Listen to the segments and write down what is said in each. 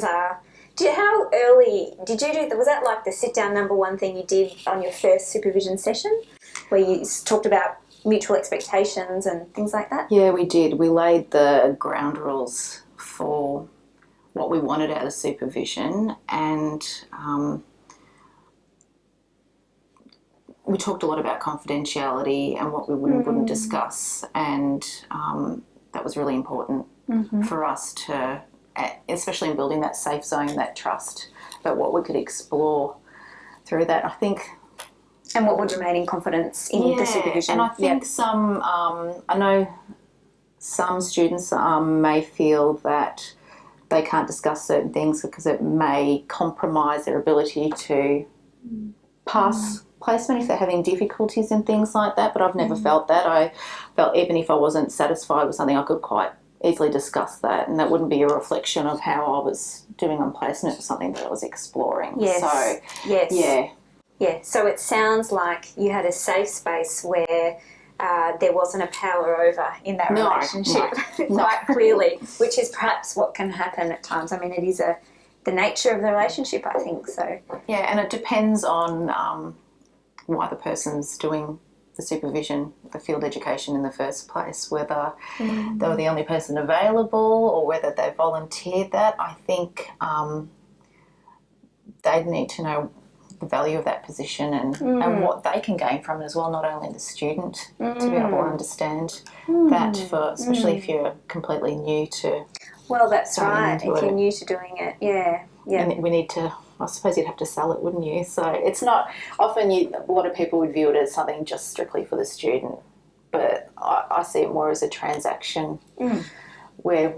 are. How early did you do? Was that like the sit down number one thing you did on your first supervision session, where you talked about mutual expectations and things like that? Yeah, we did. We laid the ground rules for what we wanted out of supervision, and we talked a lot about confidentiality and what we would and wouldn't discuss, and that was really important for us to, especially in building that safe zone, that trust, about what we could explore through that. I think. And what would remain in confidence in the supervision? And I think I know some students may feel that they can't discuss certain things because it may compromise their ability to pass placement if they're having difficulties and things like that, but I've never felt that. I felt even if I wasn't satisfied with something, I could quite easily discuss that, and that wouldn't be a reflection of how I was doing on placement or something that I was exploring. Yes. So, yes. Yeah. Yeah, so it sounds like you had a safe space where there wasn't a power over in that relationship, quite clearly, which is perhaps what can happen at times. I mean, it is the nature of the relationship, I think. So yeah, and it depends on why the person's doing the supervision, the field education in the first place, whether they were the only person available or whether they volunteered that. I think they'd need to know the value of that position and what they can gain from it as well, not only the student, to be able to understand that, for especially if you're completely new to. Well, that's right. If you're new to doing it, yeah. And we need to, I suppose you'd have to sell it, wouldn't you? So it's not, often a lot of people would view it as something just strictly for the student, but I see it more as a transaction where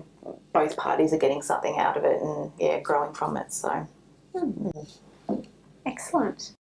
both parties are getting something out of it and, growing from it. So. Excellent.